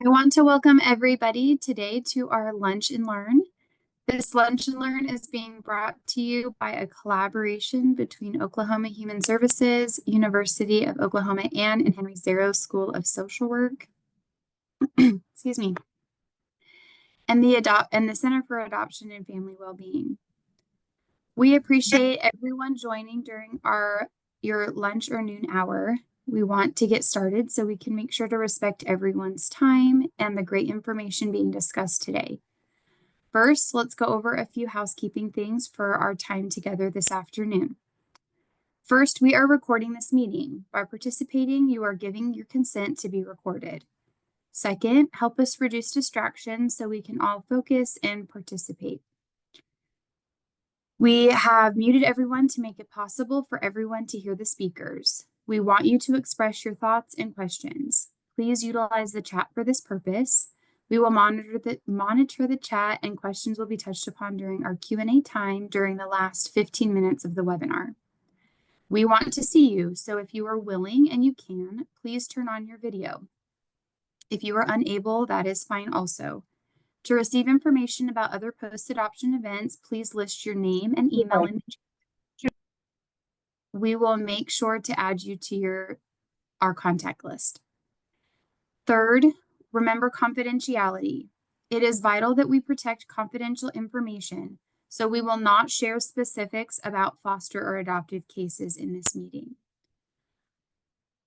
I want to welcome everybody today to our Lunch and Learn. This Lunch and Learn is being brought to you by a collaboration between Oklahoma Human Services, University of Oklahoma Ann and Henry Zarrow School of Social Work, excuse me, and the Center for Adoption and Family Wellbeing. We appreciate everyone joining during your lunch or noon hour. We want to get started so we can make sure to respect everyone's time and the great information being discussed today. First, let's go over a few housekeeping things for our time together this afternoon. First, we are recording this meeting. By participating, you are giving your consent to be recorded. Second, help us reduce distractions so we can all focus and participate. We have muted everyone to make it possible for everyone to hear the speakers. We want you to express your thoughts and questions. Please utilize the chat for this purpose. We will monitor the chat, and questions will be touched upon during our Q&A time during the last 15 minutes of the webinar. We want to see you, so if you are willing and you can, please turn on your video. If you are unable, that is fine also. To receive information about other post-adoption events, please list your name and email in the chat. We will make sure to add you to our contact list. Third, remember confidentiality. It is vital that we protect confidential information, so we will not share specifics about foster or adoptive cases in this meeting.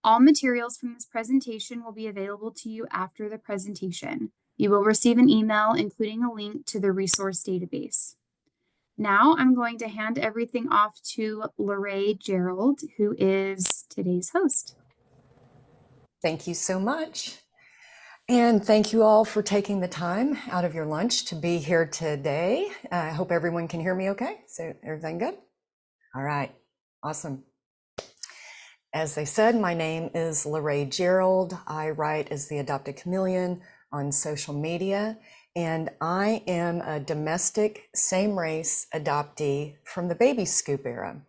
All materials from this presentation will be available to you after the presentation. You will receive an email including a link to the resource database. Now I'm going to hand everything off to Lorraine Gerald, who is today's host. Thank you so much. And thank you all for taking the time out of your lunch to be here today. I hope everyone can hear me okay. So everything good? All right, awesome. As they said, my name is Lorraine Gerald. I write as the Adopted Chameleon on social media, and I am a domestic same-race adoptee from the baby scoop era.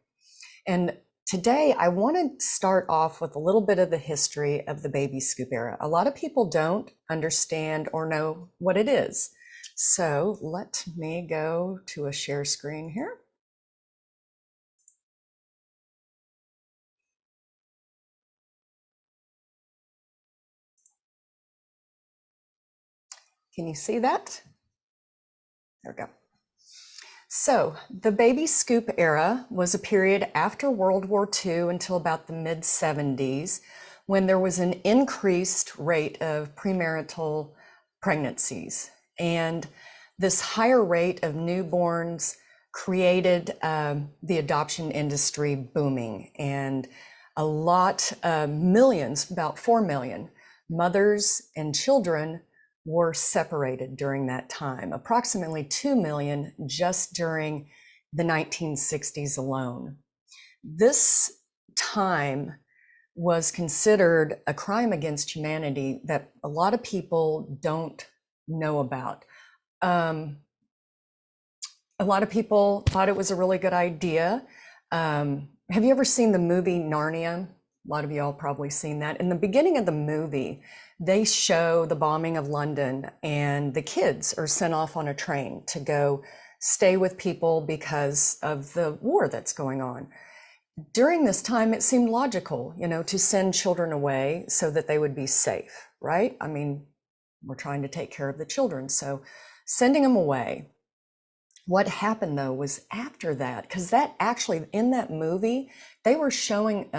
And today I want to start off with a little bit of the history of the baby scoop era. A lot of people don't understand or know what it is. So let me go to a share screen here. Can you see that? There we go. So the baby scoop era was a period after World War II until about the mid-70s, when there was an increased rate of premarital pregnancies. And this higher rate of newborns created the adoption industry booming, and a lot, millions, about 4 million mothers and children were separated during that time, approximately 2 million just during the 1960s alone. This time was considered a crime against humanity that a lot of people don't know about. A lot of people thought it was a really good idea. Have you ever seen the movie Narnia? A lot of y'all probably seen that. In the beginning of the movie, they show the bombing of London, and the kids are sent off on a train to go stay with people because of the war that's going on. During this time, it seemed logical, to send children away so that they would be safe, right? I mean, we're trying to take care of the children, so sending them away. What happened though was after that, because that actually, in that movie, they were showing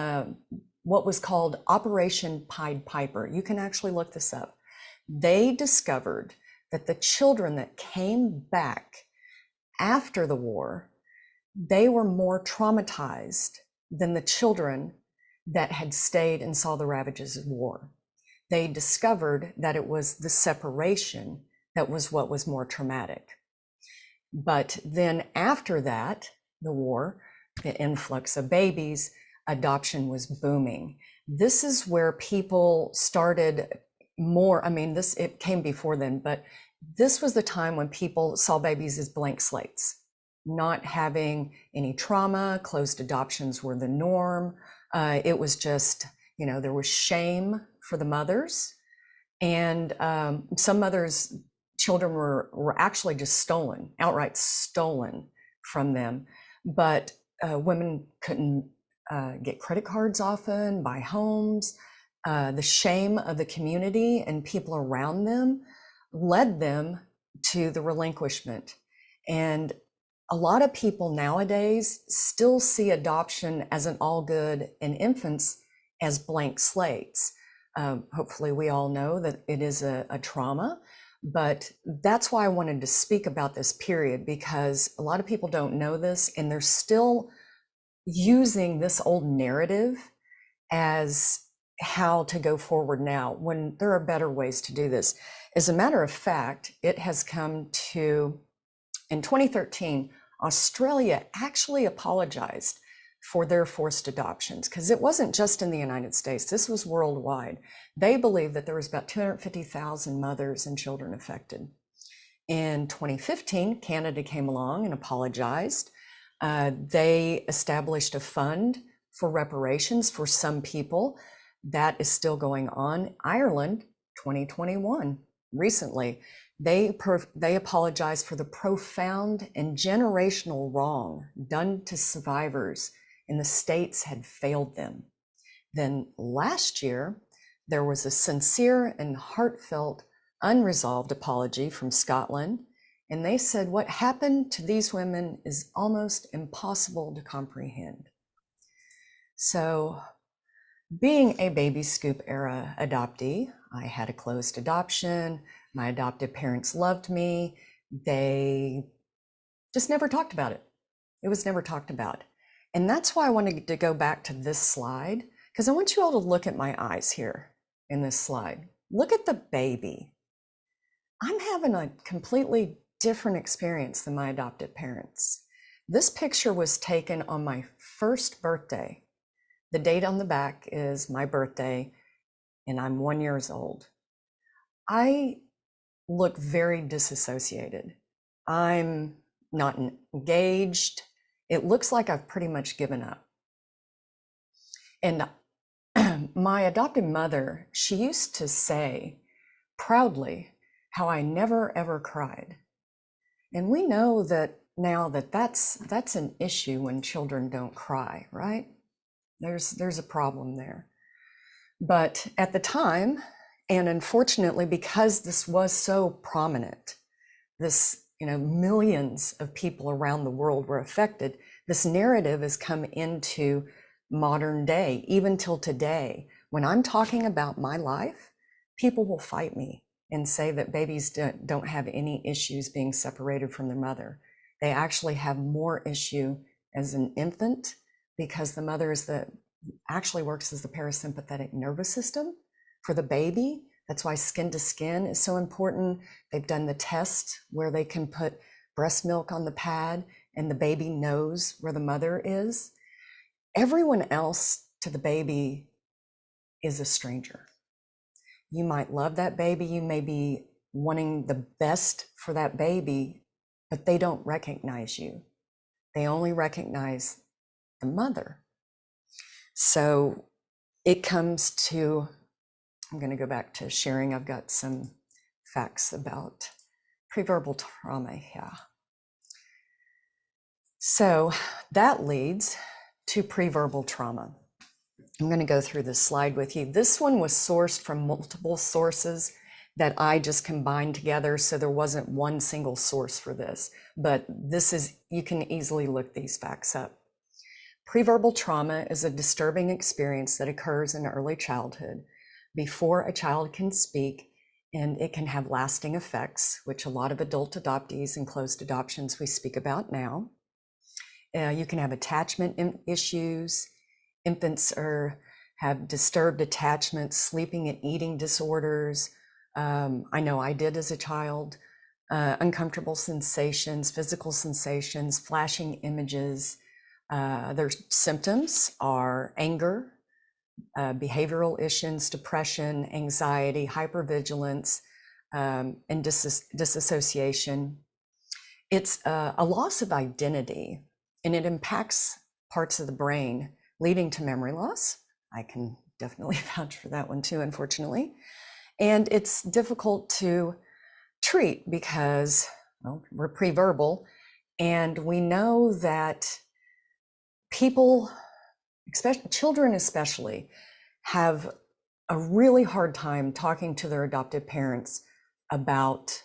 what was called Operation Pied Piper. You can actually look this up. They discovered that the children that came back after the war, they were more traumatized than the children that had stayed and saw the ravages of war. They discovered that it was the separation that was what was more traumatic. But then after that, the war, the influx of babies, adoption was booming. This is where people started more, it came before then, but this was the time when people saw babies as blank slates, not having any trauma. Closed adoptions were the norm. It was just, there was shame for the mothers. And some mothers' children were actually just stolen, outright stolen from them. But women couldn't get credit cards often, buy homes. The shame of the community and people around them led them to the relinquishment. And a lot of people nowadays still see adoption as an all good and infants as blank slates. Hopefully we all know that it is a trauma, but that's why I wanted to speak about this period, because a lot of people don't know this and they're still using this old narrative as how to go forward now when there are better ways to do this. As a matter of fact, it has come to, in 2013, Australia actually apologized for their forced adoptions, because it wasn't just in the United States, this was worldwide. They believe that there was about 250,000 mothers and children affected. In 2015, Canada came along and apologized. They established a fund for reparations for some people. That is still going on. Ireland, 2021, recently, they apologized for the profound and generational wrong done to survivors, and the states had failed them. Then last year, there was a sincere and heartfelt unresolved apology from Scotland, and they said what happened to these women is almost impossible to comprehend. So, being a baby scoop era adoptee, I had a closed adoption. My adoptive parents loved me. They just never talked about it. It was never talked about. And that's why I wanted to go back to this slide, because I want you all to look at my eyes here in this slide. Look at the baby. I'm having a completely different experience than my adoptive parents. This picture was taken on my first birthday. The date on the back is my birthday, and I'm 1 year old. I look very disassociated. I'm not engaged. It looks like I've pretty much given up. And my adopted mother, she used to say proudly how I never ever cried. And we know that now that that's an issue when children don't cry, right? There's a problem there. But at the time, and unfortunately, because this was so prominent, this, millions of people around the world were affected, this narrative has come into modern day, even till today. When I'm talking about my life, people will fight me and say that babies don't have any issues being separated from their mother. They actually have more issue as an infant, because the mother actually works as the parasympathetic nervous system for the baby. That's why skin to skin is so important. They've done the test where they can put breast milk on the pad and the baby knows where the mother is. Everyone else to the baby is a stranger. You might love that baby, you may be wanting the best for that baby, but they don't recognize you. They only recognize the mother. So it comes to, I'm going to go back to sharing. I've got some facts about preverbal trauma here. So that leads to preverbal trauma. I'm going to go through this slide with you. This one was sourced from multiple sources that I just combined together, so there wasn't one single source for this, but this is, you can easily look these facts up. Preverbal trauma is a disturbing experience that occurs in early childhood before a child can speak, and it can have lasting effects, which a lot of adult adoptees and closed adoptions we speak about now. You can have attachment issues. Infants have disturbed attachment, sleeping and eating disorders. I know I did as a child. Uncomfortable sensations, physical sensations, flashing images. Their symptoms are anger, behavioral issues, depression, anxiety, hypervigilance, and disassociation. It's a loss of identity, and it impacts parts of the brain, leading to memory loss. I can definitely vouch for that one too, unfortunately. And it's difficult to treat because, well, we're pre-verbal, and we know that people, especially children especially, have a really hard time talking to their adoptive parents about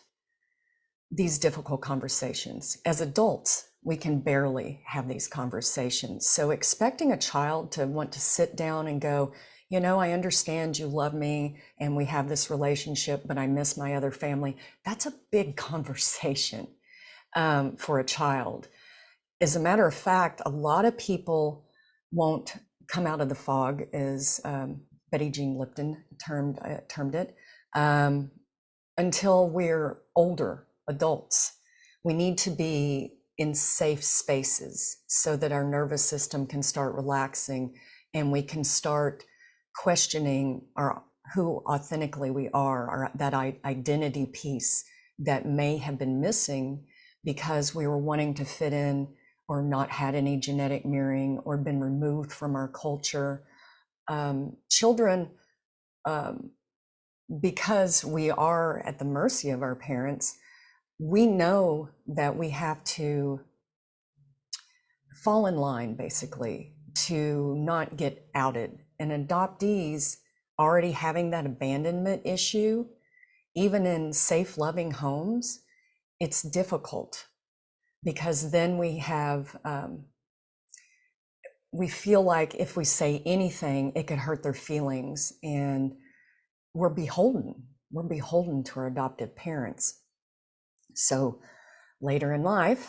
these difficult conversations. As adults, we can barely have these conversations. So expecting a child to want to sit down and go, you know, I understand you love me and we have this relationship, but I miss my other family. That's a big conversation for a child. As a matter of fact, a lot of people won't come out of the fog, as Betty Jean Lipton termed it, until we're older adults. We need to be in safe spaces so that our nervous system can start relaxing and we can start questioning who authentically we are, that identity piece that may have been missing because we were wanting to fit in or not had any genetic mirroring or been removed from our culture. Children, because we are at the mercy of our parents, we know that we have to fall in line basically to not get outed. And adoptees already having that abandonment issue, even in safe, loving homes, it's difficult because then we have, we feel like if we say anything, it could hurt their feelings, and we're beholden. We're beholden to our adoptive parents. So later in life,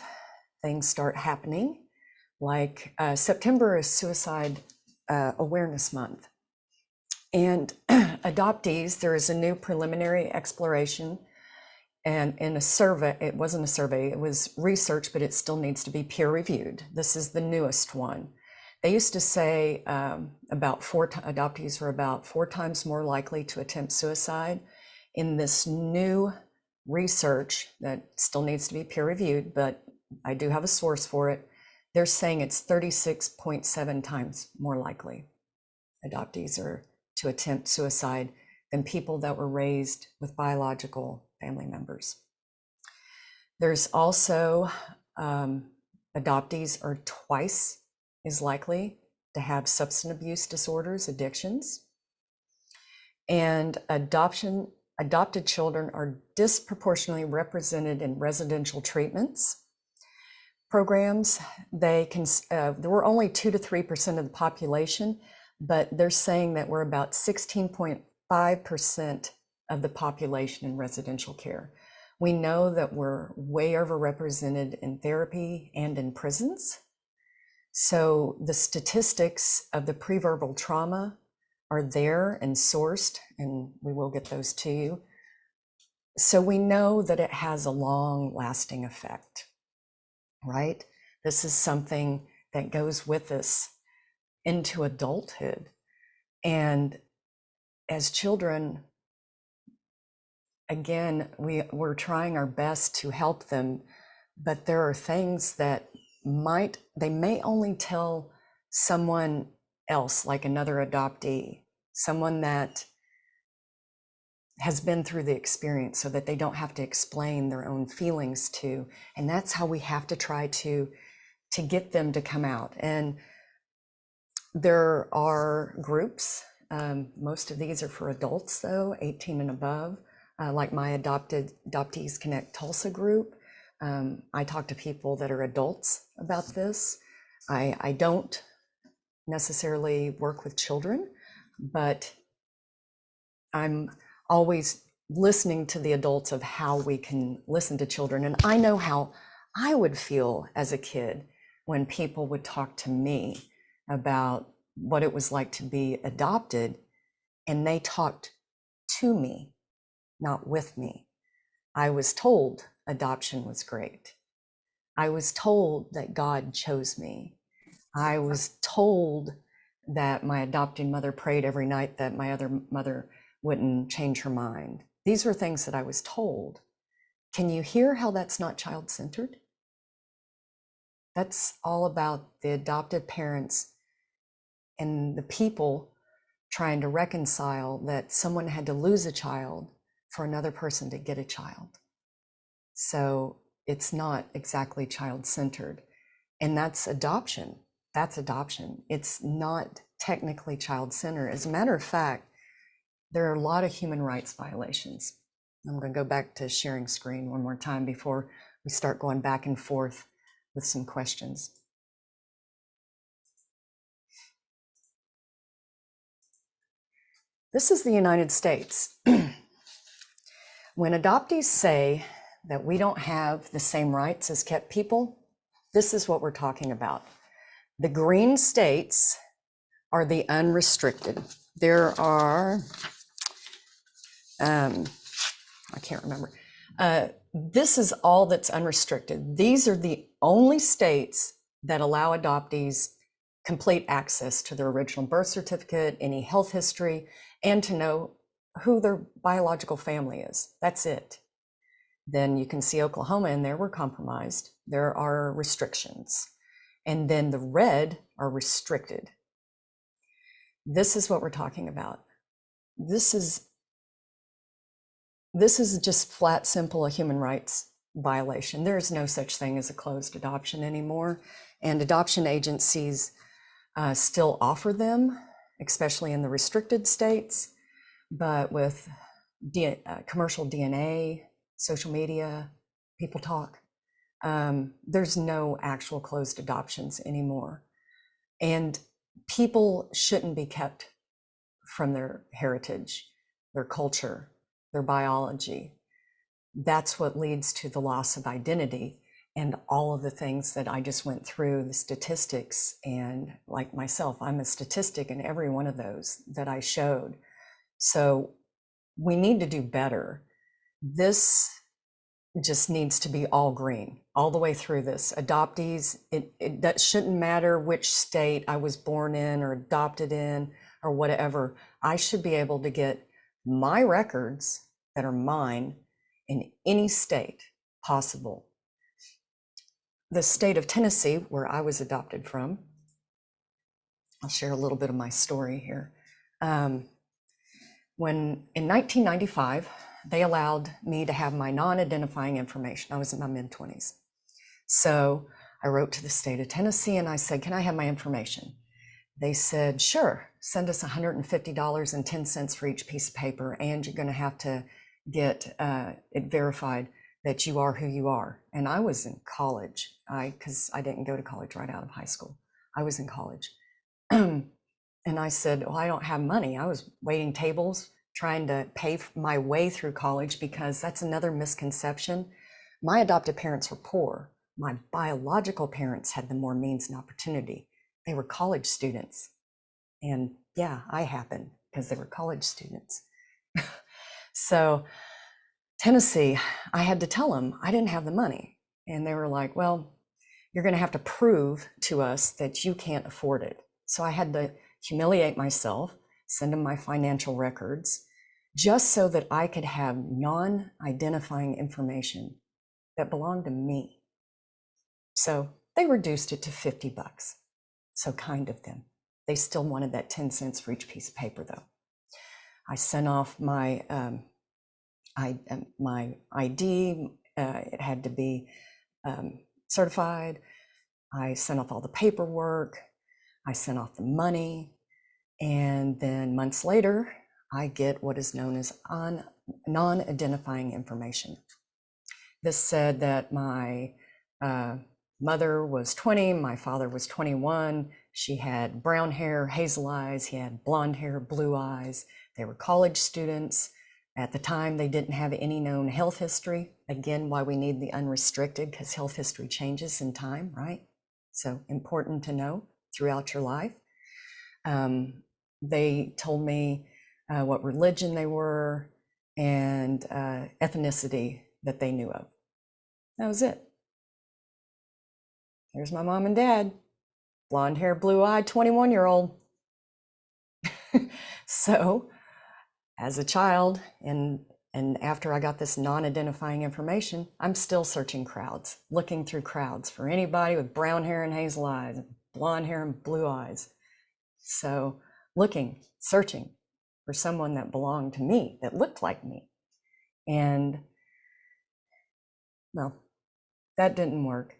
things start happening. Like September is Suicide Awareness Month. And adoptees, there is a new preliminary exploration, and in a survey, it wasn't a survey, it was research, but it still needs to be peer reviewed. This is the newest one. They used to say adoptees were about 4 times more likely to attempt suicide. In this new research that still needs to be peer reviewed, but I do have a source for it, they're saying it's 36.7 times more likely adoptees are to attempt suicide than people that were raised with biological family members. There's also adoptees are twice as likely to have substance abuse disorders, addictions. And adopted children are disproportionately represented in residential treatments programs. There were only 2 to 3% of the population, but they're saying that we're about 16.5% of the population in residential care. We know that we're way overrepresented in therapy and in prisons. So the statistics of the pre-verbal trauma are there and sourced, and we will get those to you. So we know that it has a long-lasting effect, right? This is something that goes with us into adulthood. And as children, again, we're trying our best to help them, but there are things that they may only tell someone else, like another adoptee, someone that has been through the experience, so that they don't have to explain their own feelings to. And that's how we have to try to get them to come out. And there are groups, most of these are for adults though, 18 and above, like my Adoptees Connect Tulsa group. I talk to people that are adults about this. I don't necessarily work with children, but I'm always listening to the adults of how we can listen to children. And I know how I would feel as a kid when people would talk to me about what it was like to be adopted, and they talked to me, not with me. I was told adoption was great. I was told that God chose me. I was told that my adopting mother prayed every night that my other mother wouldn't change her mind. These were things that I was told. Can you hear how that's not child-centered? That's all about the adoptive parents and the people trying to reconcile that someone had to lose a child for another person to get a child. So it's not exactly child-centered. And that's adoption. That's adoption. It's not technically child-centered. As a matter of fact, there are a lot of human rights violations. I'm going to go back to sharing screen one more time before we start going back and forth with some questions. This is the United States. When adoptees say that we don't have the same rights as kept people, this is what we're talking about. The green states are the unrestricted. There are, I can't remember. This is all that's unrestricted. These are the only states that allow adoptees complete access to their original birth certificate, any health history, and to know who their biological family is. That's it. Then you can see Oklahoma in there, we're compromised. There are restrictions. And then the red are restricted. This is what we're talking about. This is just flat, simple, a human rights violation. There is no such thing as a closed adoption anymore. And adoption agencies still offer them, especially in the restricted states. But with commercial DNA, social media, people talk, there's no actual closed adoptions anymore. And people shouldn't be kept from their heritage, their culture, their biology. That's what leads to the loss of identity and all of the things that I just went through, the statistics. And like myself, I'm a statistic in every one of those that I showed. So we need to do better. This just needs to be all green all the way through this. Adoptees, that shouldn't matter which state I was born in or adopted in or whatever. I should be able to get my records that are mine in any state possible. The state of Tennessee, where I was adopted from, I'll share a little bit of my story here. When in 1995, they allowed me to have my non-identifying information. I was in my mid-20s. So I wrote to the state of Tennessee and I said, can I have my information? They said, sure, send us $150.10 for each piece of paper, and you're going to have to get it verified that you are who you are. And I was in college, because I didn't go to college right out of high school. I was in college. And I said, well, I don't have money. I was waiting tables, trying to pay my way through college, because that's another misconception. My adopted parents were poor. My biological parents had the more means and opportunity. They were college students. And yeah, I happened because they were college students. So Tennessee, I had to tell them I didn't have the money. And they were like, well, you're going to have to prove to us that you can't afford it. So I had to humiliate myself, send them my financial records, just so that I could have non-identifying information that belonged to me. So they reduced it to $50. So kind of them. They still wanted that 10 cents for each piece of paper though. I sent off my my ID. It had to be certified. I sent off all the paperwork. I sent off the money. And then months later, I get what is known as non-identifying information. This said that my mother was 20, my father was 21. She had brown hair, hazel eyes. He had blonde hair, blue eyes. They were college students. At the time, they didn't have any known health history. Again, why we need the unrestricted, because health history changes in time, right? So important to know throughout your life. They told me what religion they were and ethnicity that they knew of. That was it. There's my mom and dad, blonde hair, blue eyed, 21-year-old. So as a child, and after I got this non-identifying information, I'm still searching crowds, looking through crowds for anybody with brown hair and hazel eyes, blonde hair and blue eyes. So looking, searching for someone that belonged to me, that looked like me. And well, that didn't work.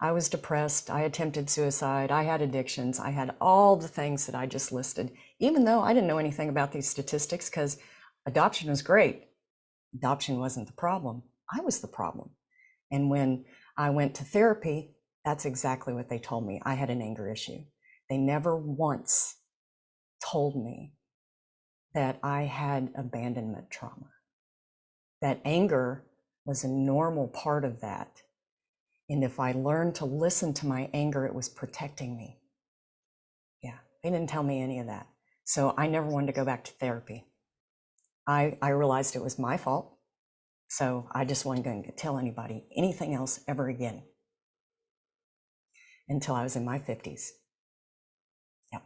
I was depressed. I attempted suicide. I had addictions. I had all the things that I just listed, even though I didn't know anything about these statistics, because adoption was great. Adoption wasn't the problem. I was the problem. And when I went to therapy, that's exactly what they told me. I had an anger issue. They never once told me that I had abandonment trauma. That anger was a normal part of that. And if I learned to listen to my anger, it was protecting me. Yeah, they didn't tell me any of that. So I never wanted to go back to therapy. I realized it was my fault. So I just wasn't going to tell anybody anything else ever again until I was in my 50s. Yeah.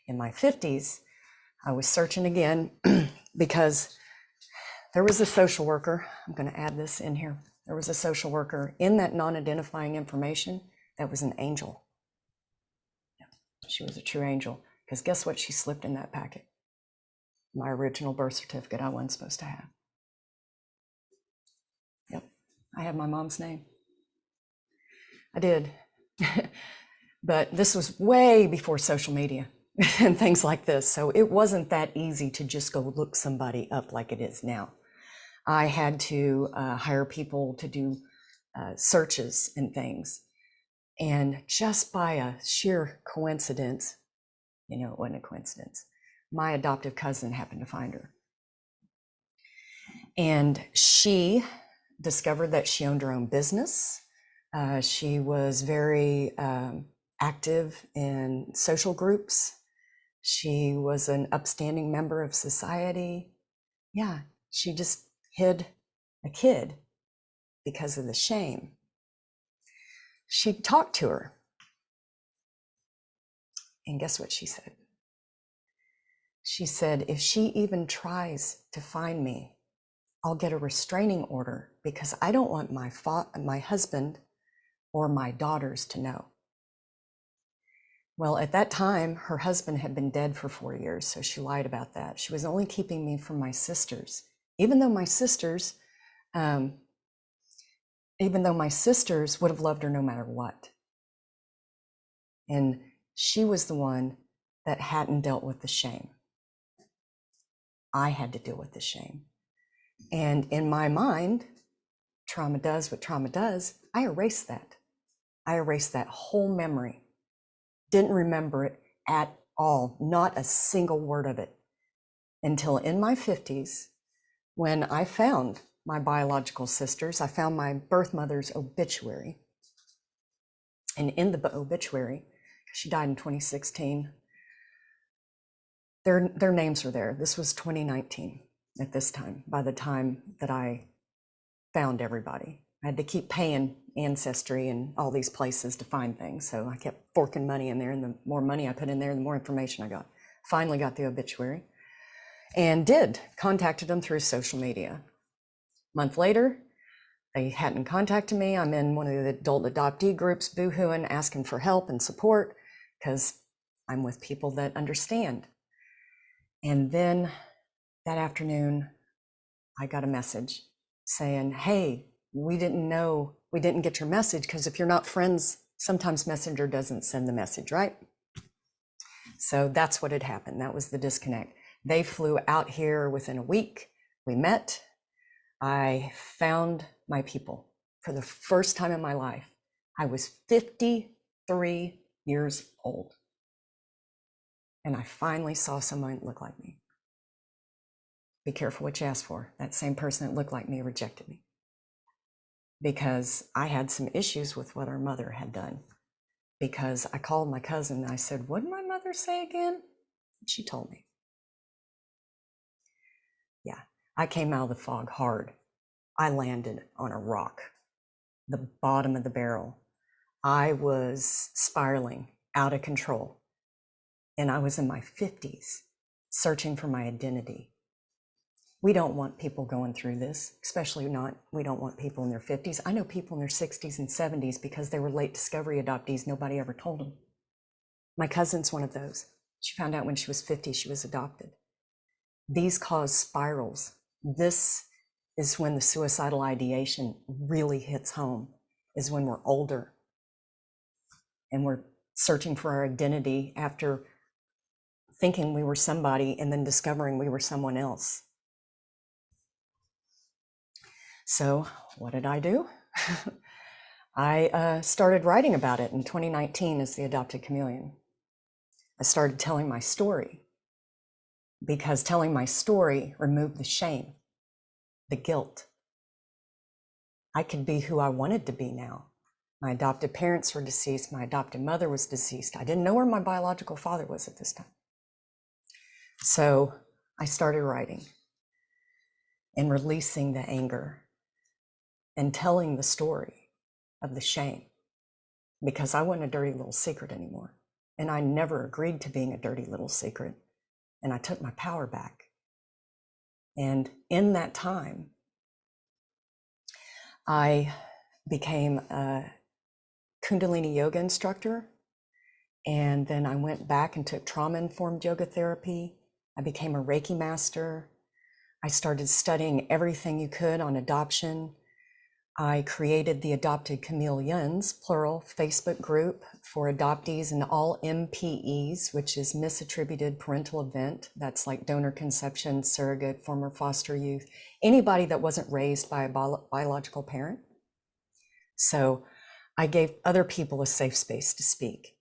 In my 50s, I was searching again because there was a social worker. I'm going to add this in here. There was a social worker in that non-identifying information that was an angel. Yeah. She was a true angel, because guess what she slipped in that packet? My original birth certificate I wasn't supposed to have. Yep, I had my mom's name. I did. But this was way before social media and things like this. So it wasn't that easy to just go look somebody up like it is now. I had to hire people to do searches and things. And just by a sheer coincidence, it wasn't a coincidence, my adoptive cousin happened to find her. And she discovered that she owned her own business. She was very active in social groups. She was an upstanding member of society. Yeah, she just hid a kid because of the shame. She talked to her. And guess what she said? She said, if she even tries to find me, I'll get a restraining order, because I don't want my husband or my daughters to know. Well, at that time, her husband had been dead for 4 years, so she lied about that. She was only keeping me from my sisters, even though my sisters would have loved her no matter what. And she was the one that hadn't dealt with the shame. I had to deal with the shame. And in my mind, trauma does what trauma does. I erased that. I erased that whole memory. Didn't remember it at all, not a single word of it, until in my 50s, when I found my biological sisters. I found my birth mother's obituary. And in the obituary, she died in 2016, their names were there. This was 2019 at this time, by the time that I found everybody. I had to keep paying Ancestry and all these places to find things. So I kept forking money in there, and the more money I put in there, the more information I got. Finally got the obituary and contacted them through social media. A month later, they hadn't contacted me. I'm in one of the adult adoptee groups, boohooing, asking for help and support, because I'm with people that understand. And then that afternoon, I got a message saying, hey, we didn't get your message, because if you're not friends, sometimes Messenger doesn't send the message, right? So that's what had happened. That was the disconnect. They flew out here within a week. We met. I found my people for the first time in my life. I was 53 years old. And I finally saw someone that looked like me. Be careful what you ask for. That same person that looked like me rejected me, because I had some issues with what our mother had done. Because I called my cousin and I said, what did my mother say again? And she told me. Yeah, I came out of the fog hard. I landed on a rock, the bottom of the barrel. I was spiraling out of control. And I was in my 50s, searching for my identity. We don't want people going through this, we don't want people in their 50s. I know people in their 60s and 70s because they were late discovery adoptees. Nobody ever told them. My cousin's one of those. She found out when she was 50 she was adopted. These cause spirals. This is when the suicidal ideation really hits home, is when we're older and we're searching for our identity after thinking we were somebody and then discovering we were someone else. So what did I do? I started writing about it in 2019 as the Adopted Chameleon. I started telling my story because telling my story removed the shame, the guilt. I could be who I wanted to be now. My adopted parents were deceased. My adopted mother was deceased. I didn't know where my biological father was at this time. So I started writing and releasing the anger and telling the story of the shame, because I wasn't a dirty little secret anymore. And I never agreed to being a dirty little secret. And I took my power back. And in that time, I became a Kundalini yoga instructor. And then I went back and took trauma-informed yoga therapy. I became a Reiki master. I started studying everything you could on adoption. I created the Adopted Chameleons, plural, Facebook group for adoptees and all MPEs, which is misattributed parental event. That's like donor conception, surrogate, former foster youth, anybody that wasn't raised by a biological parent. So I gave other people a safe space to speak.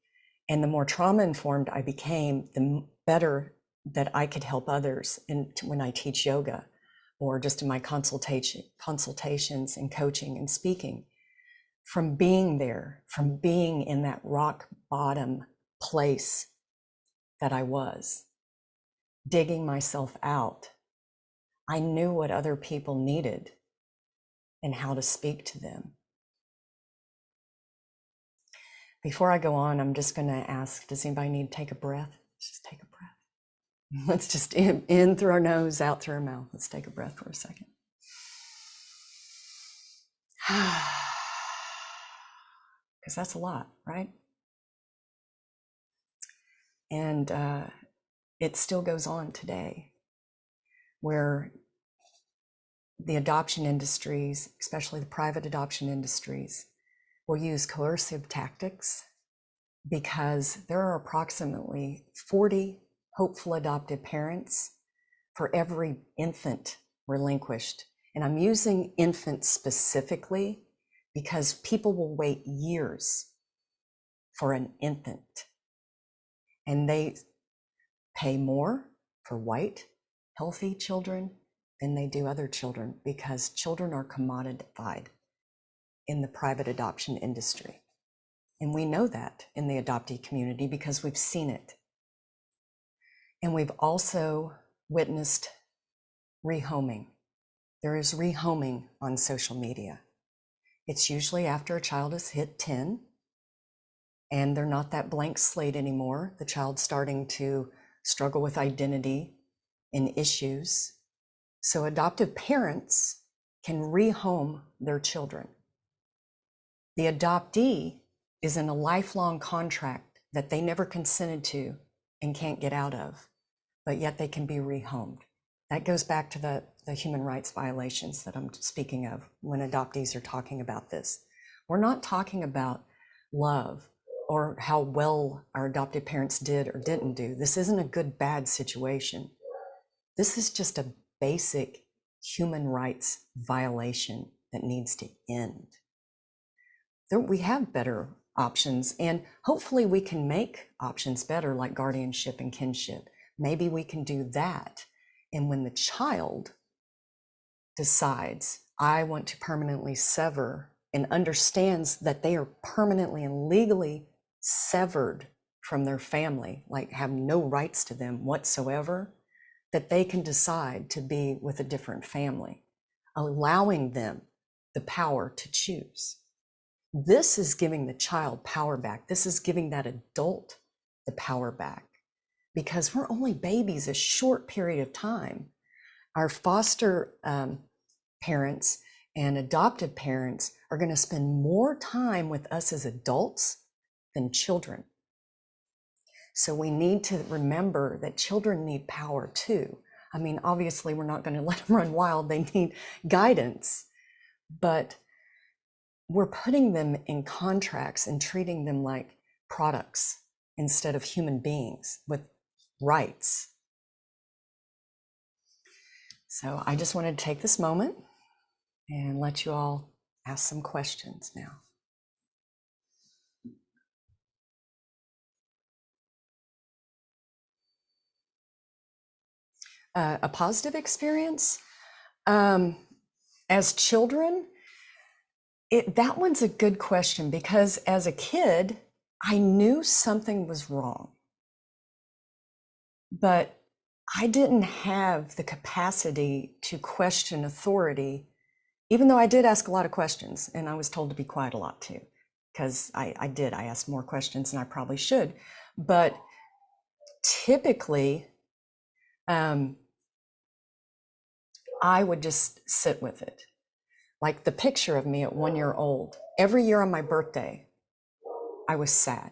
And the more trauma-informed I became, the better that I could help others when I teach yoga, or just in my consultations and coaching and speaking. From being there, from being in that rock bottom place that I was, digging myself out, I knew what other people needed and how to speak to them. Before I go on, I'm just going to ask, does anybody need to take a breath? Just take a breath. Let's just in through our nose, out through our mouth. Let's take a breath for a second. Because that's a lot, right? And it still goes on today, where the adoption industries, especially the private adoption industries, will use coercive tactics, because there are approximately 40 hopeful adoptive parents for every infant relinquished. And I'm using infant specifically because people will wait years for an infant, and they pay more for white, healthy children than they do other children, because children are commodified in the private adoption industry. And we know that in the adoptee community because we've seen it. And we've also witnessed rehoming. There is rehoming on social media. It's usually after a child has hit 10 and they're not that blank slate anymore. The child's starting to struggle with identity and issues. So adoptive parents can rehome their children. The adoptee is in a lifelong contract that they never consented to and can't get out of, but yet they can be rehomed. That goes back to the human rights violations that I'm speaking of when adoptees are talking about this. We're not talking about love or how well our adopted parents did or didn't do. This isn't a good, bad situation. This is just a basic human rights violation that needs to end. We have better options, and hopefully we can make options better, like guardianship and kinship. Maybe we can do that. And when the child decides, I want to permanently sever, and understands that they are permanently and legally severed from their family, like have no rights to them whatsoever, that they can decide to be with a different family, allowing them the power to choose. This is giving the child power back. This is giving that adult the power back, because we're only babies a short period of time. Our foster parents and adoptive parents are going to spend more time with us as adults than children. So we need to remember that children need power too. I mean, obviously, we're not going to let them run wild. They need guidance, but we're putting them in contracts and treating them like products instead of human beings with rights. So I just wanted to take this moment and let you all ask some questions now. A positive experience? As children, that one's a good question, because as a kid, I knew something was wrong, but I didn't have the capacity to question authority, even though I did ask a lot of questions, and I was told to be quiet a lot too, because I asked more questions than I probably should. But typically, I would just sit with it. Like the picture of me at 1 year old, every year on my birthday, I was sad.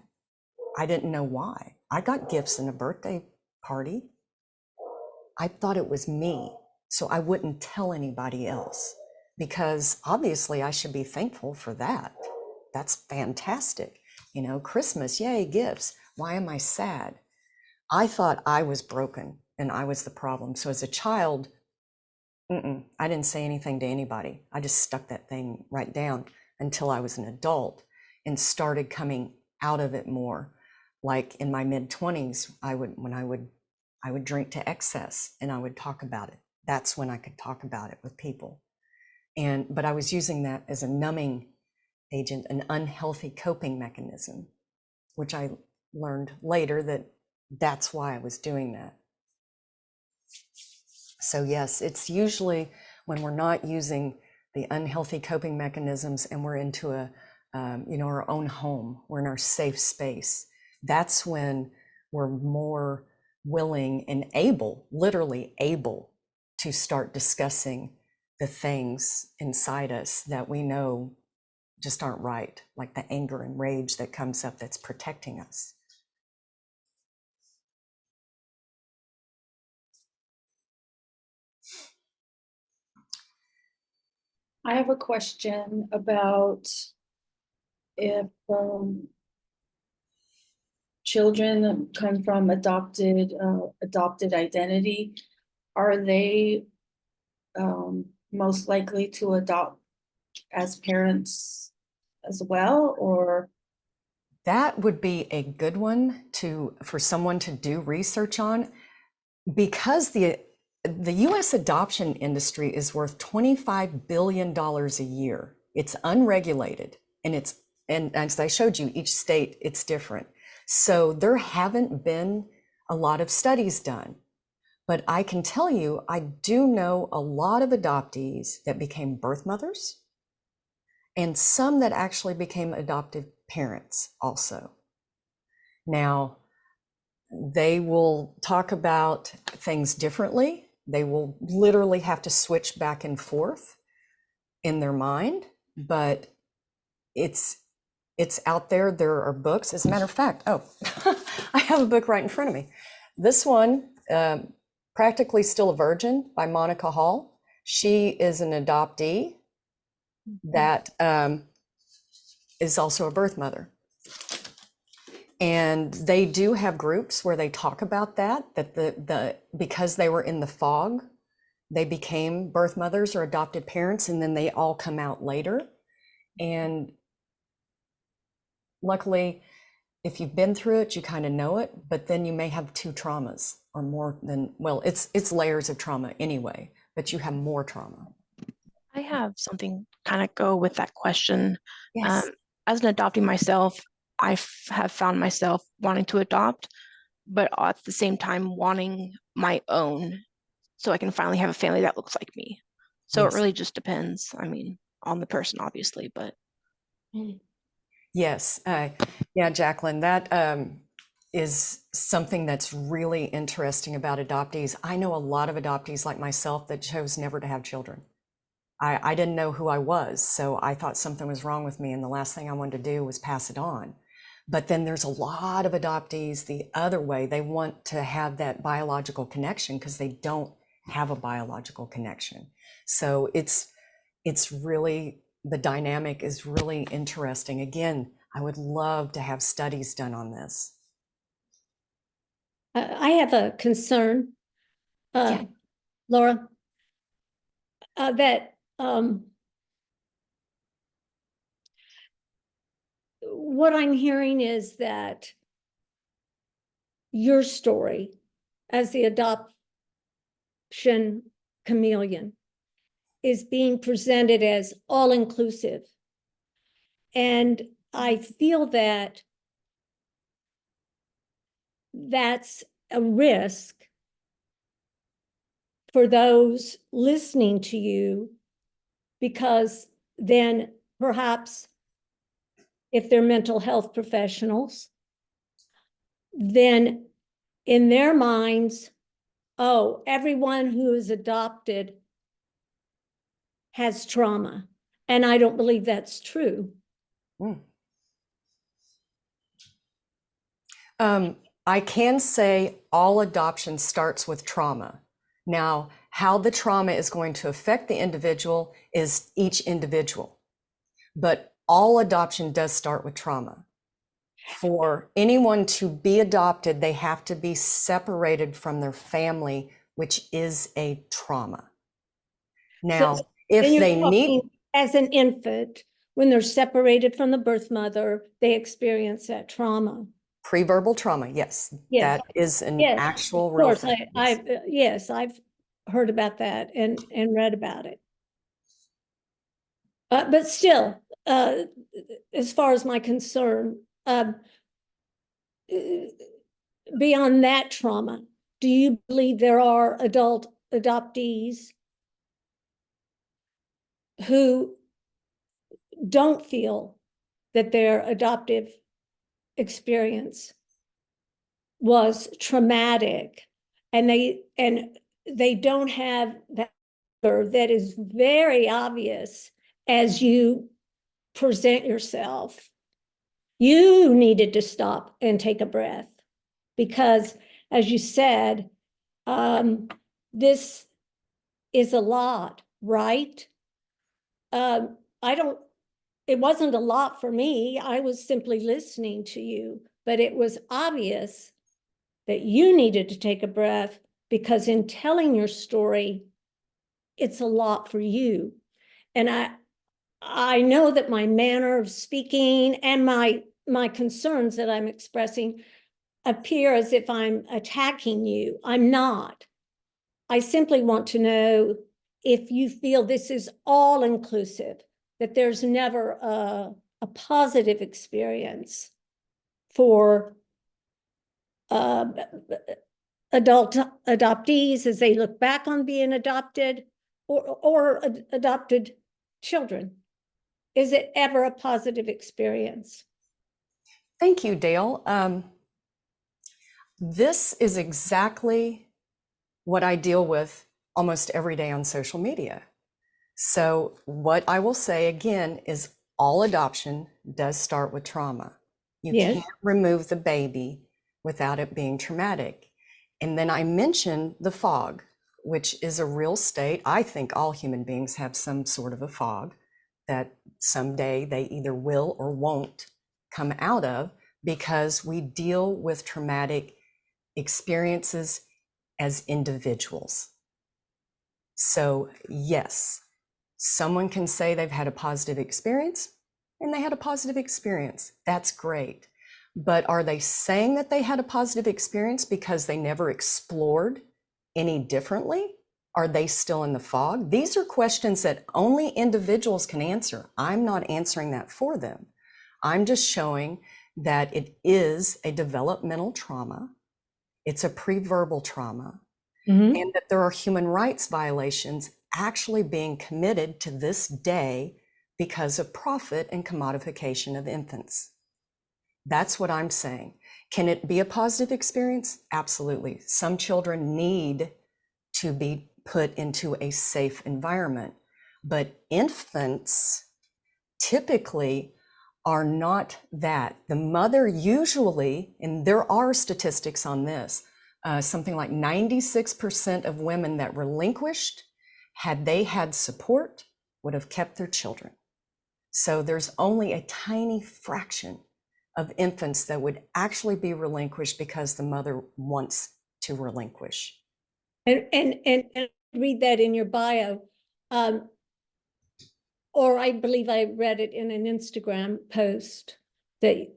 I didn't know why. I got gifts in a birthday party. I thought it was me, so I wouldn't tell anybody else, because obviously I should be thankful for that. That's fantastic. You know, Christmas, yay, gifts. Why am I sad? I thought I was broken and I was the problem. So as a child, I didn't say anything to anybody. I just stuck that thing right down until I was an adult and started coming out of it more. Like in my mid-20s, I would drink to excess and I would talk about it. That's when I could talk about it with people. But I was using that as a numbing agent, an unhealthy coping mechanism, which I learned later that that's why I was doing that. So yes, it's usually when we're not using the unhealthy coping mechanisms and we're into our own home, we're in our safe space. That's when we're more willing and able, literally able, to start discussing the things inside us that we know just aren't right, like the anger and rage that comes up that's protecting us. I have a question about if children come from adopted identity, are they most likely to adopt as parents as well, or? That would be a good one for someone to do research on, because the US adoption industry is worth $25 billion a year. It's unregulated, and as I showed you, each state, it's different. So there haven't been a lot of studies done. But I can tell you, I do know a lot of adoptees that became birth mothers, and some that actually became adoptive parents also. Now, they will talk about things differently. They will literally have to switch back and forth in their mind, but it's out there. There are books. As a matter of fact, I have a book right in front of me. This one, Practically Still a Virgin by Monica Hall. She is an adoptee that is also a birth mother. And they do have groups where they talk about that because they were in the fog, they became birth mothers or adopted parents, and then they all come out later. And luckily, if you've been through it, you kind of know it, but then you may have two traumas or more than, well, it's layers of trauma anyway, but you have more trauma. I have something kind of go with that question. Yes. As an adoptee myself, have found myself wanting to adopt, but at the same time wanting my own, so I can finally have a family that looks like me. So Yes. It really just depends, on the person, obviously, but. Yes. Yeah, Jacqueline, that is something that's really interesting about adoptees. I know a lot of adoptees like myself that chose never to have children. I didn't know who I was, so I thought something was wrong with me, and the last thing I wanted to do was pass it on. But then there's a lot of adoptees the other way. They want to have that biological connection because they don't have a biological connection. So it's really, the dynamic is really interesting. Again, I would love to have studies done on this. I have a concern, Yeah. Laura, that what I'm hearing is that your story as the adoption chameleon is being presented as all-inclusive. And I feel that that's a risk for those listening to you, because then perhaps if they're mental health professionals, then in their minds, oh, everyone who is adopted has trauma. And I don't believe that's true. I can say all adoption starts with trauma. Now, how the trauma is going to affect the individual is each individual, but all adoption does start with trauma. For anyone to be adopted, they have to be separated from their family, which is a trauma. Now, So if then you're they need, talking as an infant, when they're separated from the birth mother, they experience that trauma. pre-verbal trauma, yes, Yes. that is an Yes, actual of real course, thing. Yes. yes, I've heard about that and read about it. But still, as far as my concern, beyond that trauma, do you believe there are adult adoptees who don't feel that their adoptive experience was traumatic, and they don't have that is very obvious as you present yourself? You needed to stop and take a breath, because as you said, this is a lot, right? It wasn't a lot for me. I was simply listening to you, but it was obvious that you needed to take a breath, because in telling your story, it's a lot for you. And I know that my manner of speaking and my concerns that I'm expressing appear as if I'm attacking you. I'm not. I simply want to know if you feel this is all inclusive, that there's never a positive experience for adult adoptees as they look back on being adopted, or adopted children. Is it ever a positive experience? Thank you, Dale. This is exactly what I deal with almost every day on social media. So what I will say again is all adoption does start with trauma. You Yes. can't remove the baby without it being traumatic. And then I mentioned the fog, which is a real state. I think all human beings have some sort of a fog that someday they either will or won't come out of, because we deal with traumatic experiences as individuals. So yes, someone can say they've had a positive experience, and they had a positive experience. That's great. But are they saying that they had a positive experience because they never explored any differently? Are they still in the fog? These are questions that only individuals can answer. I'm not answering that for them. I'm just showing that it is a developmental trauma. It's a pre-verbal trauma. And that there are human rights violations actually being committed to this day because of profit and commodification of infants. That's what I'm saying. Can it be a positive experience? Absolutely. Some children need to be put into a safe environment, but infants typically are not that. The mother usually, and there are statistics on this, something like 96% of women that relinquished, had they had support, would have kept their children. So there's only a tiny fraction of infants that would actually be relinquished because the mother wants to relinquish. And read that in your bio. Or I believe I read it in an Instagram post that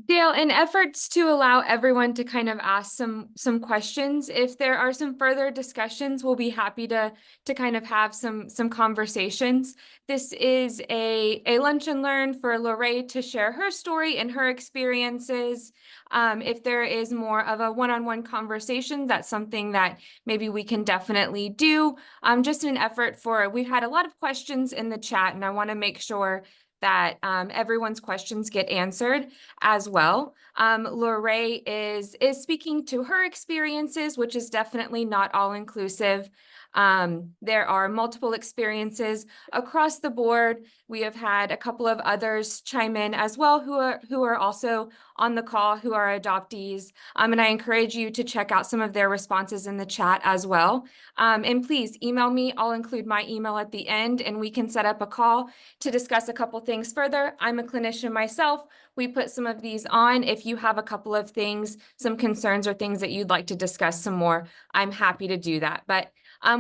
Dale, in efforts to allow everyone to kind of ask some questions, if there are some further discussions, we'll be happy to kind of have some conversations. This is a lunch and learn for Lorraine to share her story and her experiences. If there is more of a one-on-one conversation, that's something that maybe we can definitely do. Just in an effort for, we've had a lot of questions in the chat, and I want to make sure that everyone's questions get answered as well. Lorraine is speaking to her experiences, which is definitely not all inclusive. There are multiple experiences across the board. We have had a couple of others chime in as well who are also on the call, who are adoptees. And I encourage you to check out some of their responses in the chat as well. And please email me. I'll include my email at the end, and we can set up a call to discuss a couple things further. I'm a clinician myself. We put some of these on. If you have a couple of things, some concerns or things that you'd like to discuss some more, I'm happy to do that. But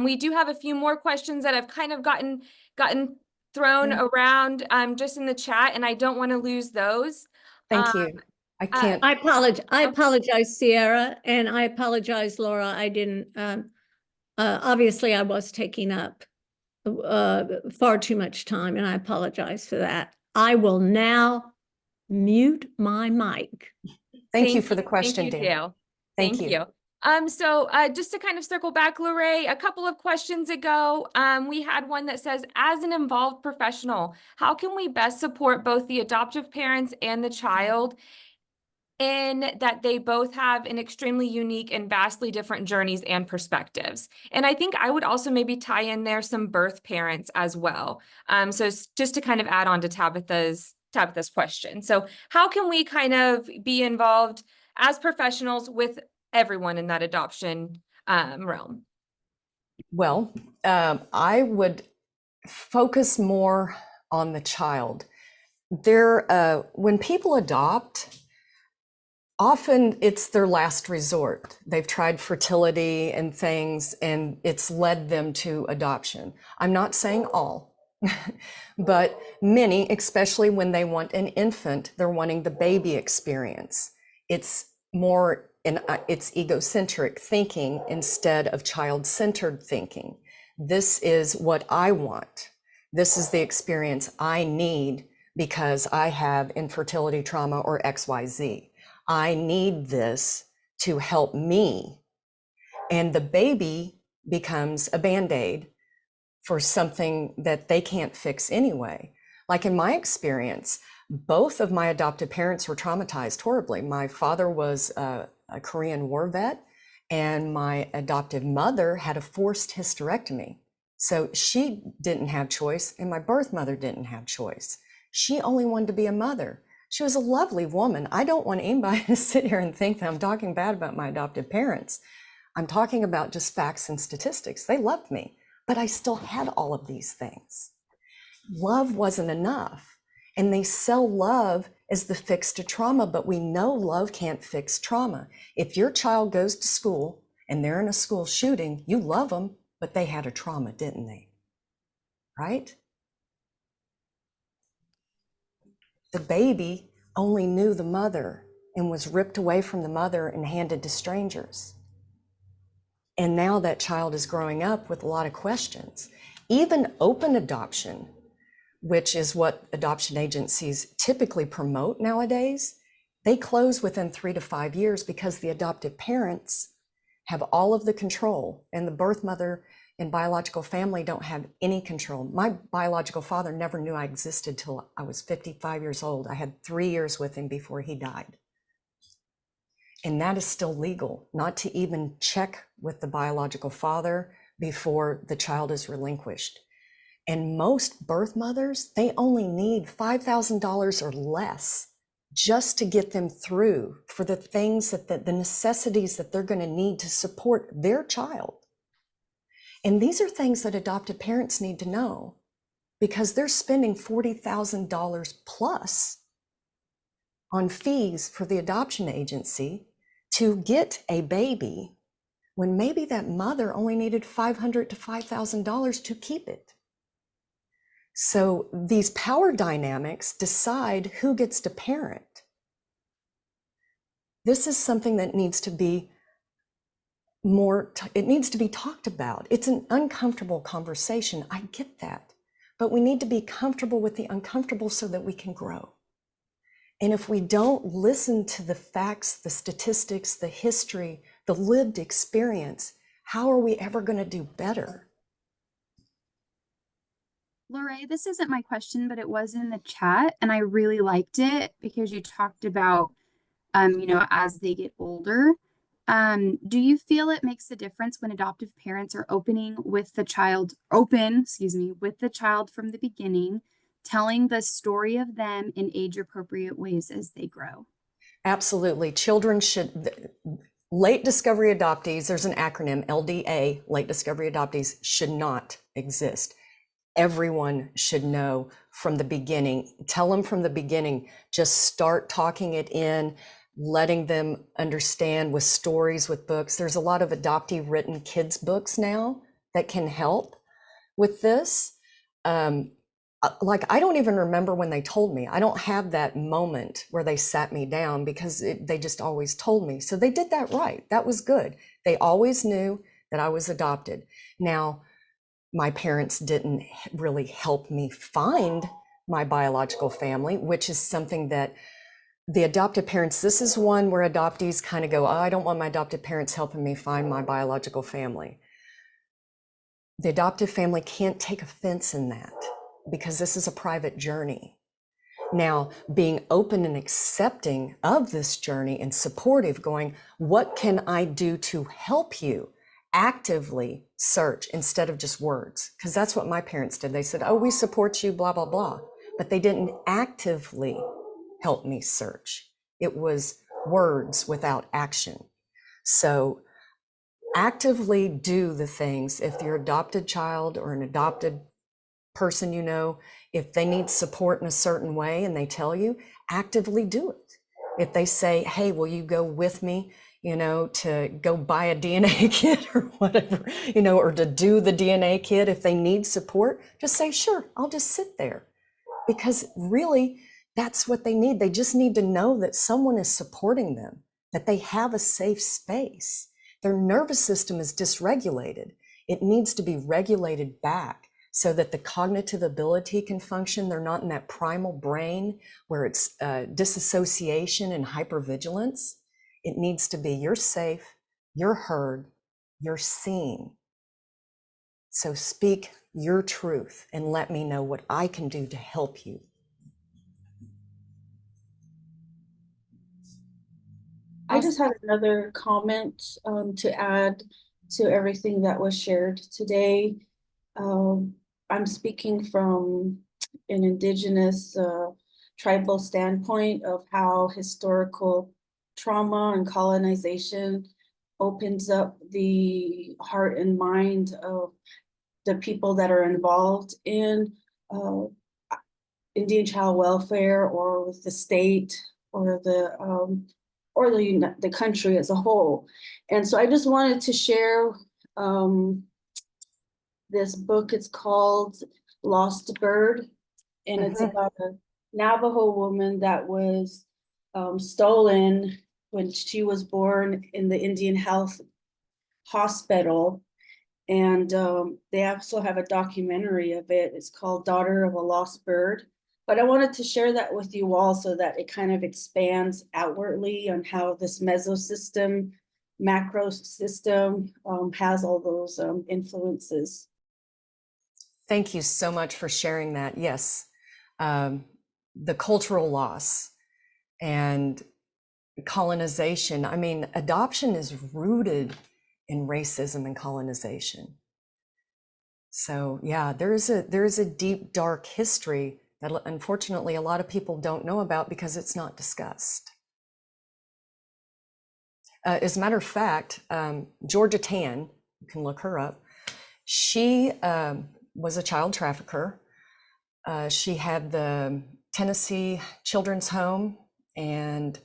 we do have a few more questions that have kind of gotten thrown around just in the chat, and I don't want to lose those. Thank you. I can't. I apologize, Sierra, and I apologize, Laura. I didn't, obviously I was taking up far too much time, and I apologize for that. I will now mute my mic. Thank you for the question, Thank you, Dale. Dale. Thank you. So just to kind of circle back, Lorraine, a couple of questions ago, we had one that says, as an involved professional, how can we best support both the adoptive parents and the child in that they both have an extremely unique and vastly different journeys and perspectives? And I think I would also maybe tie in there some birth parents as well. So just to kind of add on to Tabitha's question. So how can we kind of be involved as professionals with everyone in that adoption realm? Well, I would focus more on the child. When people adopt, often it's their last resort. They've tried fertility and things, and it's led them to adoption. I'm not saying all, but many, especially when they want an infant, they're wanting the baby experience. It's more, it's egocentric thinking instead of child-centered thinking. This is what I want. This is the experience I need because I have infertility trauma or XYZ. I need this to help me. And the baby becomes a Band-Aid for something that they can't fix anyway. Like in my experience, both of my adopted parents were traumatized horribly. My father was a Korean War vet, and my adopted mother had a forced hysterectomy. So she didn't have choice, and my birth mother didn't have choice. She only wanted to be a mother. She was a lovely woman. I don't want anybody to sit here and think that I'm talking bad about my adopted parents. I'm talking about just facts and statistics. They loved me, but I still had all of these things. Love wasn't enough. And they sell love as the fix to trauma, but we know love can't fix trauma. If your child goes to school and they're in a school shooting, you love them, but they had a trauma, didn't they? Right? The baby only knew the mother and was ripped away from the mother and handed to strangers. And now that child is growing up with a lot of questions. Even open adoption, which is what adoption agencies typically promote nowadays, they close within 3 to 5 years because the adopted parents have all of the control, and the birth mother and biological family don't have any control. My biological father never knew I existed till I was 55 years old. I had 3 years with him before he died. And that is still legal, not to even check with the biological father before the child is relinquished. And most birth mothers, they only need $5,000 or less just to get them through for the things that the necessities that they're going to need to support their child. And these are things that adopted parents need to know, because they're spending $40,000 plus on fees for the adoption agency to get a baby, when maybe that mother only needed $500 to $5,000 to keep it. So these power dynamics decide who gets to parent. This is something that needs to be it needs to be talked about. It's an uncomfortable conversation. I get that. But we need to be comfortable with the uncomfortable so that we can grow. And if we don't listen to the facts, the statistics, the history, the lived experience, how are we ever going to do better? Lorraine, this isn't my question, but it was in the chat, and I really liked it because you talked about, as they get older. Do you feel it makes a difference when adoptive parents are open with the child from the beginning, telling the story of them in age-appropriate ways as they grow? Absolutely. Children should, late discovery adoptees, there's an acronym, LDA, late discovery adoptees, should not exist. Everyone should know from the beginning. Tell them from the beginning. Just start talking it in, letting them understand with stories, with books. There's a lot of adoptee written kids books now that can help with this. Like, I don't even remember when they told me. I don't have that moment where they sat me down, because they just always told me. So they did that right. That was good. They always knew that I was adopted. Now, my parents didn't really help me find my biological family, which is something that the adopted parents, this is one where adoptees kind of go, oh, I don't want my adopted parents helping me find my biological family. The adoptive family can't take offense in that, because this is a private journey. Now, being open and accepting of this journey and supportive, going, what can I do to help you? Actively search instead of just words, because that's what my parents did. They said, oh, we support you, blah, blah, blah. But they didn't actively help me search. It was words without action. So actively do the things. If your adopted child or an adopted person, if they need support in a certain way and they tell you, actively do it. If they say, hey, will you go with me, to go buy a DNA kit or whatever, or to do the DNA kit, if they need support, just say, sure, I'll just sit there. Because really, that's what they need. They just need to know that someone is supporting them, that they have a safe space. Their nervous system is dysregulated. It needs to be regulated back so that the cognitive ability can function. They're not in that primal brain where it's disassociation and hypervigilance. It needs to be, you're safe, you're heard, you're seen. So speak your truth and let me know what I can do to help you. I just had another comment to add to everything that was shared today. I'm speaking from an indigenous tribal standpoint of how historical trauma and colonization opens up the heart and mind of the people that are involved in Indian child welfare, or with the state, or the country as a whole. And so I just wanted to share this book. It's called Lost Bird, and it's about a Navajo woman that was stolen when she was born in the Indian Health Hospital. And they also have a documentary of it. It's called Daughter of a Lost Bird. But I wanted to share that with you all so that it kind of expands outwardly on how this mesosystem, macro system has all those influences. Thank you so much for sharing that. Yes, the cultural loss and colonization. I mean, adoption is rooted in racism and colonization. So yeah, there's a deep, dark history that unfortunately a lot of people don't know about because it's not discussed. As a matter of fact, Georgia Tan, you can look her up, she was a child trafficker. She had the Tennessee Children's Home, and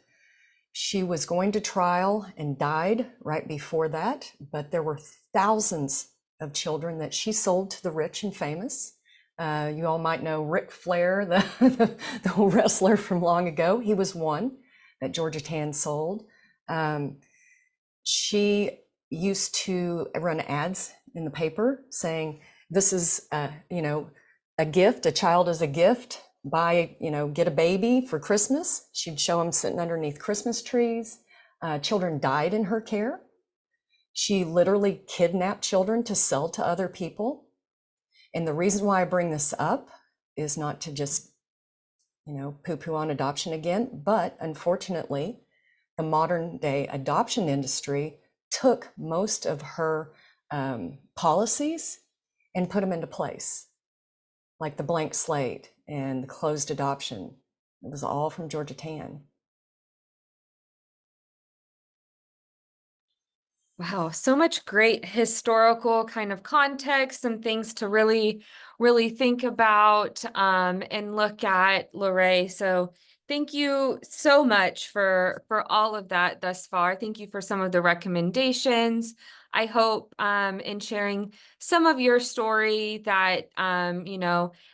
she was going to trial and died right before that, but there were thousands of children that she sold to the rich and famous. You all might know Ric Flair, the wrestler from long ago. He was one that Georgia Tan sold. She used to run ads in the paper saying, this is, a gift, a child is a gift, buy, get a baby for Christmas. She'd show them sitting underneath Christmas trees. Children died in her care. She literally kidnapped children to sell to other people. And the reason why I bring this up is not to just, poo-poo on adoption again, but unfortunately, the modern day adoption industry took most of her policies and put them into place, like the blank slate and the closed adoption. It was all from Georgia Tan. Wow, so much great historical kind of context, some things to really, really think about and look at, Lorraine. So thank you so much for all of that thus far. Thank you for some of the recommendations. I hope in sharing some of your story that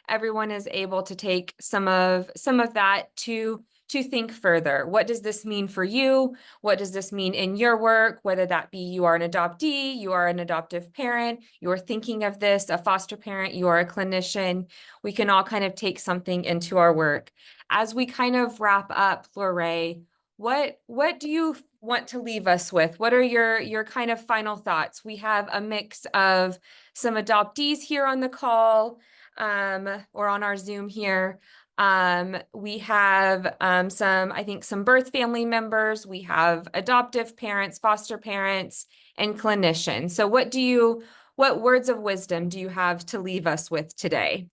everyone is able to take some of that to think further. What does this mean for you? What does this mean in your work? Whether that be you are an adoptee, you are an adoptive parent, you're thinking of this, a foster parent, you are a clinician, we can all kind of take something into our work. As we kind of wrap up, Lorraine, what do you want to leave us with? What are your kind of final thoughts? We have a mix of some adoptees here on the call or on our Zoom here. We have some birth family members, we have adoptive parents, foster parents, and clinicians. So what words of wisdom do you have to leave us with today?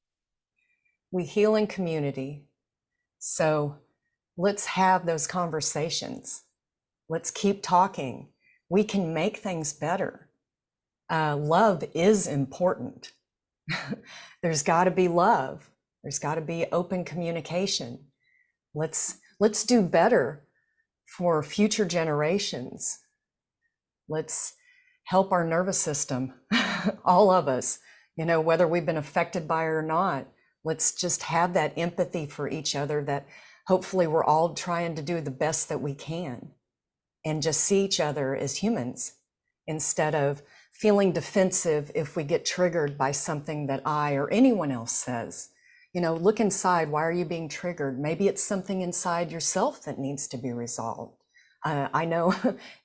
We heal in community. So let's have those conversations. Let's keep talking. We can make things better. Love is important. There's got to be love. There's got to be open communication. Let's do better for future generations. Let's help our nervous system, all of us, whether we've been affected by it or not. Let's just have that empathy for each other, that hopefully we're all trying to do the best that we can and just see each other as humans instead of feeling defensive if we get triggered by something that I or anyone else says. Look inside. Why are you being triggered? Maybe it's something inside yourself that needs to be resolved. I know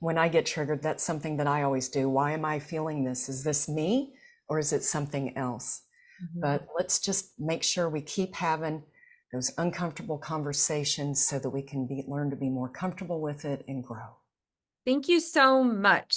when I get triggered, that's something that I always do. Why am I feeling this? Is this me or is it something else? Mm-hmm. But let's just make sure we keep having those uncomfortable conversations so that we can learn to be more comfortable with it and grow. Thank you so much,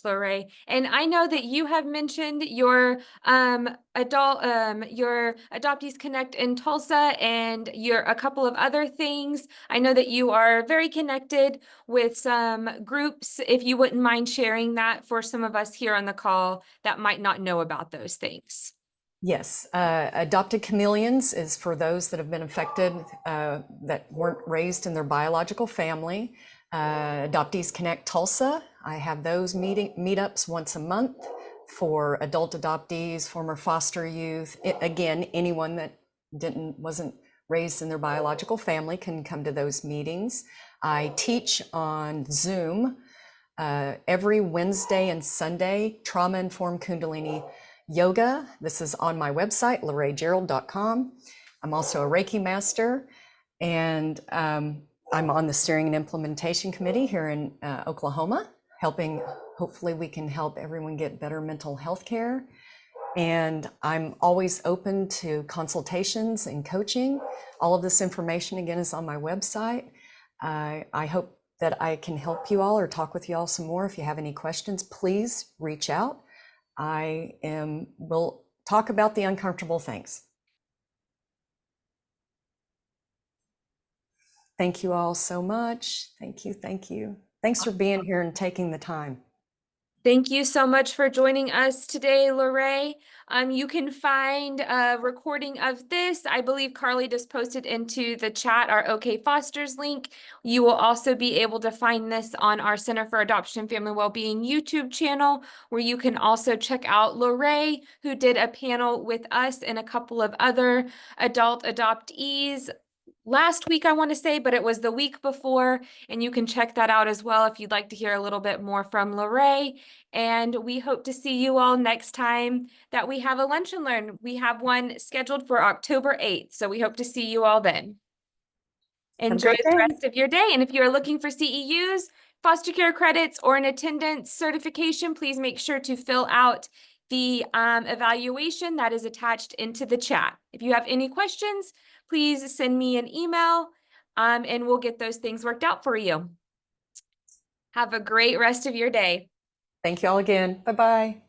Lorraine. And I know that you have mentioned your your Adoptees Connect in Tulsa and a couple of other things. I know that you are very connected with some groups. If you wouldn't mind sharing that for some of us here on the call that might not know about those things. Yes, Adopted Chameleons is for those that have been affected that weren't raised in their biological family. Adoptees Connect Tulsa, I have those meetups once a month for adult adoptees, former foster youth. Again, anyone that wasn't raised in their biological family can come to those meetings. I teach on Zoom every Wednesday and Sunday, trauma-informed Kundalini yoga. This is on my website, LorraineGerald.com. I'm also a Reiki master, and I'm on the steering and implementation committee here in Oklahoma, hopefully we can help everyone get better mental health care. And I'm always open to consultations and coaching. All of this information, again, is on my website. I hope that I can help you all or talk with you all some more. If you have any questions, please reach out. I will talk about the uncomfortable things. Thank you all so much. Thank you. Thank you. Thanks for being here and taking the time. Thank you so much for joining us today, Lorraine. You can find a recording of this. I believe Carly just posted into the chat our OK Fosters link. You will also be able to find this on our Center for Adoption and Family Wellbeing YouTube channel, where you can also check out Lorraine, who did a panel with us and a couple of other adult adoptees last week, I want to say, but it was the week before, and you can check that out as well if you'd like to hear a little bit more from Lorraine. And we hope to see you all next time that we have a Lunch and Learn. We have one scheduled for October 8th, so we hope to see you all then. Enjoy the rest of your day, and if you are looking for CEUs, foster care credits, or an attendance certification, please make sure to fill out the evaluation that is attached into the chat. If you have any questions, please send me an email, and we'll get those things worked out for you. Have a great rest of your day. Thank you all again. Bye-bye.